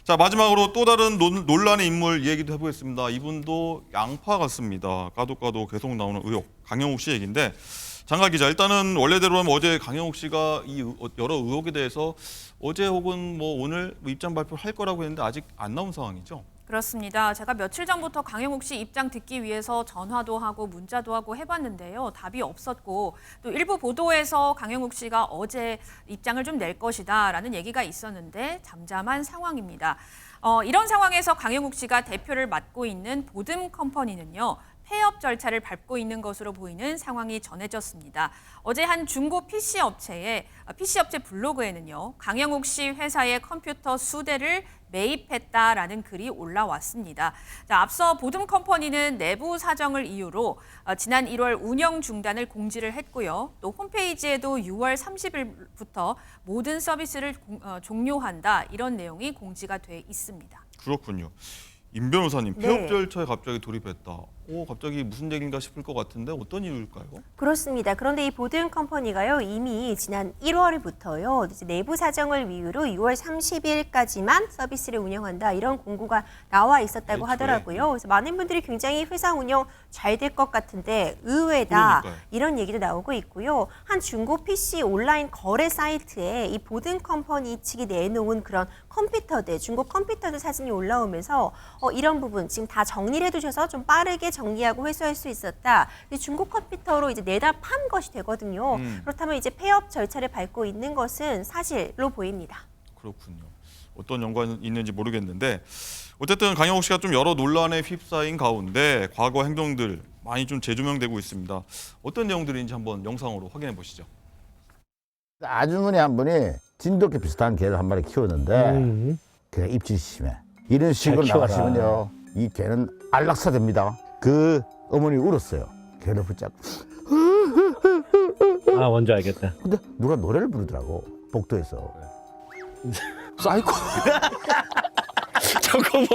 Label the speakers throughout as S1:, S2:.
S1: 자, 마지막으로 또 다른 논란의 인물 얘기도 해보겠습니다. 이분도 양파 같습니다. 까도 계속 나오는 의혹, 강영욱 씨 얘기인데 장가 기자, 일단은 원래대로라면 어제 강영욱 씨가 이 여러 의혹에 대해서 어제 혹은 뭐 오늘 입장 발표를 할 거라고 했는데 아직 안 나온 상황이죠?
S2: 그렇습니다. 제가 며칠 전부터 강영욱 씨 입장 듣기 위해서 전화도 하고 문자도 하고 해봤는데요. 답이 없었고 또 일부 보도에서 강영욱 씨가 어제 입장을 좀 낼 것이다라는 얘기가 있었는데 잠잠한 상황입니다. 이런 상황에서 강영욱 씨가 대표를 맡고 있는 보듬 컴퍼니는요. 폐업 절차를 밟고 있는 것으로 보이는 상황이 전해졌습니다. 어제 한 중고 PC 업체 블로그에는요. 강영욱 씨 회사의 컴퓨터 수대를 매입했다라는 글이 올라왔습니다. 자, 앞서 보듬 컴퍼니는 내부 사정을 이유로 지난 1월 운영 중단을 공지를 했고요. 또 홈페이지에도 6월 30일부터 모든 서비스를 종료한다 이런 내용이 공지가 돼 있습니다.
S1: 그렇군요. 임 변호사님,
S3: 네.
S1: 폐업 절차에 갑자기 돌입했다. 갑자기 무슨 얘기인가 싶을 것 같은데 어떤 이유일까요?
S3: 그렇습니다. 그런데 이 보드앤 컴퍼니가요, 이미 지난 1월부터요, 이제 내부 사정을 이유로 6월 30일까지만 서비스를 운영한다 이런 공고가 나와 있었다고
S1: 애초에.
S3: 하더라고요. 그래서 많은 분들이 굉장히 회사 운영 잘 될 것 같은데 의외다
S1: 그러니까요.
S3: 이런 얘기도 나오고 있고요. 한 중고 PC 온라인 거래 사이트에 이 보드앤 컴퍼니 측이 내놓은 그런 컴퓨터들, 중고 컴퓨터들 사진이 올라오면서 이런 부분 지금 다 정리를 해두셔서 좀 빠르게 정리하고 회수할 수 있었다. 중고 컴퓨터로 이제 내다 판 것이 되거든요. 그렇다면 이제 폐업 절차를 밟고 있는 것은 사실로 보입니다.
S1: 그렇군요. 어떤 연관이 있는지 모르겠는데 어쨌든 강영욱 씨가 좀 여러 논란에 휩싸인 가운데 과거 행동들 많이 좀 재조명되고 있습니다. 어떤 내용들인지 한번 영상으로 확인해 보시죠.
S4: 아주머니 한 분이 진돗개 비슷한 개를 한 마리 키웠는데 걔가 입질이 심해. 이런 식으로
S5: 키워라.
S4: 나가시면요, 이 개는 안락사 됩니다. 그 어머니 울었어요. 개를 붙잡고.
S5: 아, 뭔지 알겠다.
S4: 근데 누가 노래를 부르더라고, 복도에서.
S6: 사이코. 잠깐만.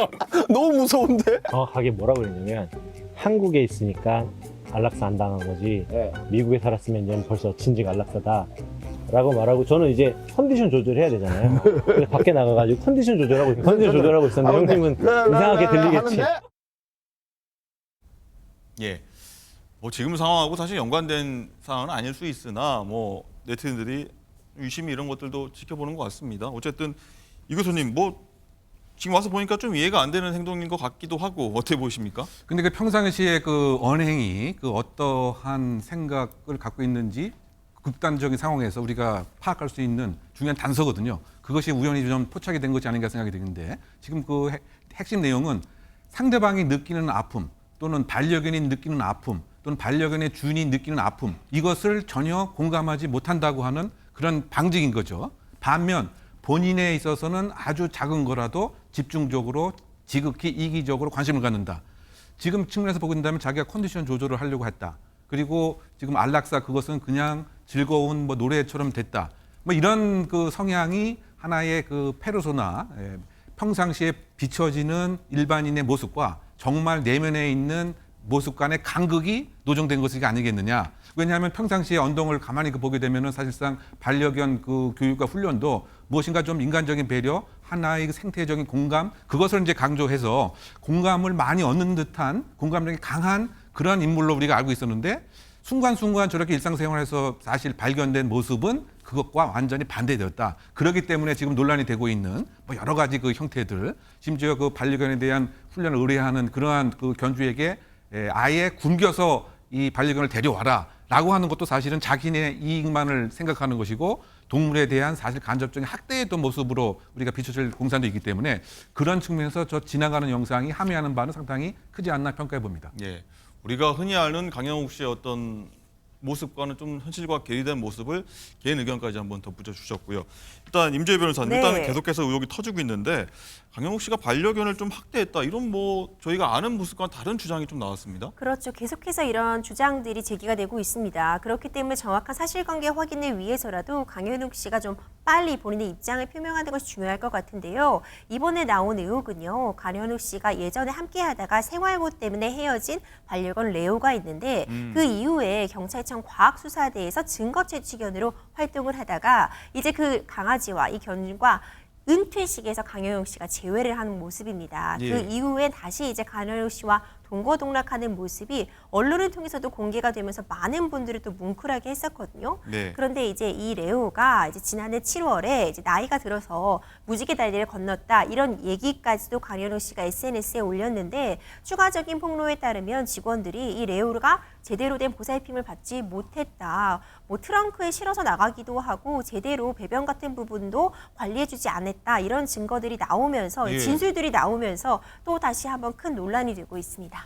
S6: 너무 무서운데?
S5: 정확하게 뭐라고 그랬냐면 한국에 있으니까 안락사 안 당한 거지 미국에 살았으면 얘는 벌써 진즉 안락사다 라고 말하고, 저는 이제 컨디션 조절해야 되잖아요. 그래서 밖에 나가가지고 컨디션 조절하고 있었는데 형님은 이상하게 들리겠지.
S1: 예. 뭐 지금 상황하고 사실 연관된 사항은 아닐 수 있으나 뭐 네티즌들이 유심히 이런 것들도 지켜보는 것 같습니다. 어쨌든 이 교수님 뭐 지금 와서 보니까 좀 이해가 안 되는 행동인 것 같기도 하고 어떻게 보십니까?
S6: 근데 그 평상시에 그 언행이 그 어떠한 생각을 갖고 있는지 극단적인 상황에서 우리가 파악할 수 있는 중요한 단서거든요. 그것이 우연히 좀 포착이 된 것이 아닌가 생각이 드는데, 지금 그 핵심 내용은 상대방이 느끼는 아픔 또는 반려견이 느끼는 아픔 또는 반려견의 주인이 느끼는 아픔, 이것을 전혀 공감하지 못한다고 하는 그런 방증인 거죠. 반면 본인에 있어서는 아주 작은 거라도 집중적으로 지극히 이기적으로 관심을 갖는다. 지금 측면에서 보고 있다면 자기가 컨디션 조절을 하려고 했다. 그리고 지금 안락사 그것은 그냥 즐거운 뭐 노래처럼 됐다. 뭐 이런 그 성향이 하나의 그 페르소나, 평상시에 비춰지는 일반인의 모습과 정말 내면에 있는 모습 간의 간극이 노정된 것이 아니겠느냐. 왜냐하면 평상시에 언동을 가만히 보게 되면은 사실상 반려견 그 교육과 훈련도 무엇인가 좀 인간적인 배려, 하나의 그 생태적인 공감, 그것을 이제 강조해서 공감을 많이 얻는 듯한 공감력이 강한 그런 인물로 우리가 알고 있었는데, 순간순간 저렇게 일상생활에서 사실 발견된 모습은 그것과 완전히 반대되었다. 그렇기 때문에 지금 논란이 되고 있는 뭐 여러 가지 그 형태들, 심지어 그 반려견에 대한 훈련을 의뢰하는 그러한 그 견주에게 아예 굶겨서 이 반려견을 데려와라 라고 하는 것도 사실은 자기네 이익만을 생각하는 것이고, 동물에 대한 사실 간접적인 학대의 또 모습으로 우리가 비춰질 공산도 있기 때문에 그런 측면에서 저 지나가는 영상이 함의하는 바는 상당히 크지 않나 평가해 봅니다.
S1: 예. 우리가 흔히 아는 강영욱 씨의 어떤 모습과는 좀 현실과 괴리된 모습을 개인 의견까지 한번 덧붙여 주셨고요. 일단 임재희 변호사님,
S3: 네.
S1: 일단 계속해서 의혹이 터지고 있는데 강영욱 씨가 반려견을 좀 학대했다, 이런 뭐 저희가 아는 모습과는 다른 주장이 좀 나왔습니다.
S3: 그렇죠. 계속해서 이런 주장들이 제기가 되고 있습니다. 그렇기 때문에 정확한 사실관계 확인을 위해서라도 강현욱 씨가 좀 빨리 본인의 입장을 표명하는 것이 중요할 것 같은데요. 이번에 나온 의혹은요, 강현욱 씨가 예전에 함께하다가 생활고 때문에 헤어진 반려견 레오가 있는데 그 이후에 경찰청 과학수사대에서 증거 채취견으로 활동을 하다가 이제 그 강아지와 이 견과 은퇴식에서 강효영 씨가 재회를 하는 모습입니다.
S1: 예.
S3: 그 이후에 다시 이제 강효영 씨와 동거동락하는 모습이 언론을 통해서도 공개가 되면서 많은 분들이 또 뭉클하게 했었거든요.
S1: 네.
S3: 그런데 이제 이 레오가 이제 지난해 7월에 이제 나이가 들어서 무지개 다리를 건넜다 이런 얘기까지도 강효영 씨가 SNS에 올렸는데 추가적인 폭로에 따르면 직원들이 이 레오가 제대로 된 보살핌을 받지 못했다. 뭐 트렁크에 실어서 나가기도 하고 제대로 배변 같은 부분도 관리해주지 않았다. 이런 증거들이 나오면서
S1: 예.
S3: 진술들이 나오면서 또 다시 한번 큰 논란이 되고 있습니다.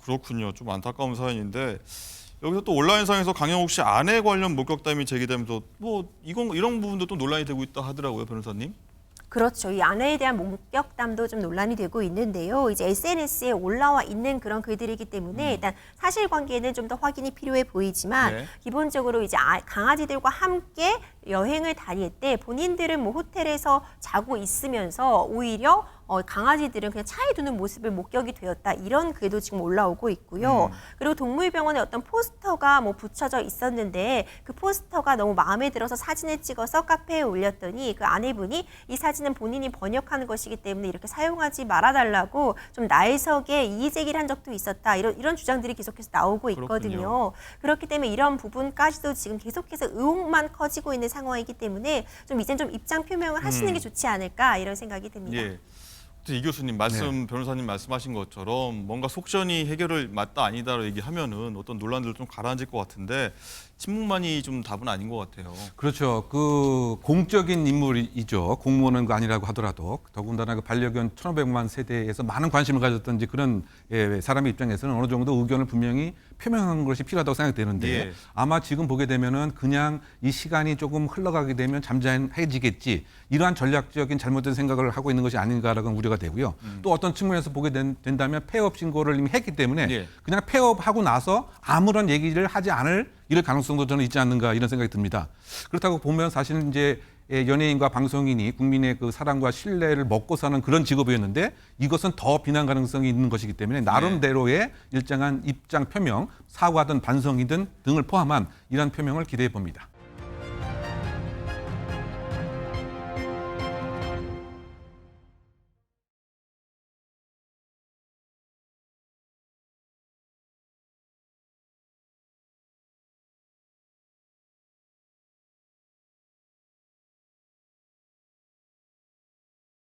S1: 그렇군요. 좀 안타까운 사연인데 여기서 또 온라인상에서 강영욱 씨 아내 관련 목격담이 제기되면서 뭐 이런 부분도 또 논란이 되고 있다 하더라고요, 변호사님.
S3: 그렇죠. 이 아내에 대한 목격담도 좀 논란이 되고 있는데요. 이제 SNS에 올라와 있는 그런 글들이기 때문에 일단 사실관계는 좀 더 확인이 필요해 보이지만
S1: 네.
S3: 기본적으로 이제 강아지들과 함께 여행을 다닐 때 본인들은 뭐 호텔에서 자고 있으면서 오히려 강아지들은 그냥 차에 두는 모습을 목격이 되었다. 이런 글도 지금 올라오고 있고요. 그리고 동물병원에 어떤 포스터가 뭐 붙여져 있었는데 그 포스터가 너무 마음에 들어서 사진을 찍어서 카페에 올렸더니 그 아내분이 이 사진은 본인이 번역하는 것이기 때문에 이렇게 사용하지 말아달라고 좀 날석에 이의 제기를 한 적도 있었다. 이런 주장들이 계속해서 나오고 있거든요.
S1: 그렇군요.
S3: 그렇기 때문에 이런 부분까지도 지금 계속해서 의혹만 커지고 있는 상황이기 때문에 좀 이젠 좀 입장 표명을 하시는 게 좋지 않을까 이런 생각이 듭니다.
S1: 예. 이 교수님 변호사님 말씀하신 것처럼 뭔가 속전이 해결을 맞다 아니다로 얘기하면은 어떤 논란들 좀 가라앉을 것 같은데 침묵만이 좀 답은 아닌 것 같아요.
S6: 그렇죠. 그 공적인 인물이죠. 공무원은 아니라고 하더라도 더군다나 그 반려견 1,500만 세대에서 많은 관심을 가졌던 그런 사람의 입장에서는 어느 정도 의견을 분명히 표명하는 것이 필요하다고 생각되는데
S1: 예.
S6: 아마 지금 보게 되면은 그냥 이 시간이 조금 흘러가게 되면 잠잠해지겠지 이러한 전략적인 잘못된 생각을 하고 있는 것이 아닌가라는 우려가 되고요. 또 어떤 측면에서 보게 된다면 폐업 신고를 이미 했기 때문에
S1: 예.
S6: 그냥 폐업하고 나서 아무런 얘기를 하지 않을 이럴 가능성도 저는 있지 않는가 이런 생각이 듭니다. 그렇다고 보면 사실 이제 연예인과 방송인이 국민의 그 사랑과 신뢰를 먹고 사는 그런 직업이었는데 이것은 더 비난 가능성이 있는 것이기 때문에 나름대로의 일정한 입장 표명, 사과든 반성이든 등을 포함한 이런 표명을 기대해 봅니다.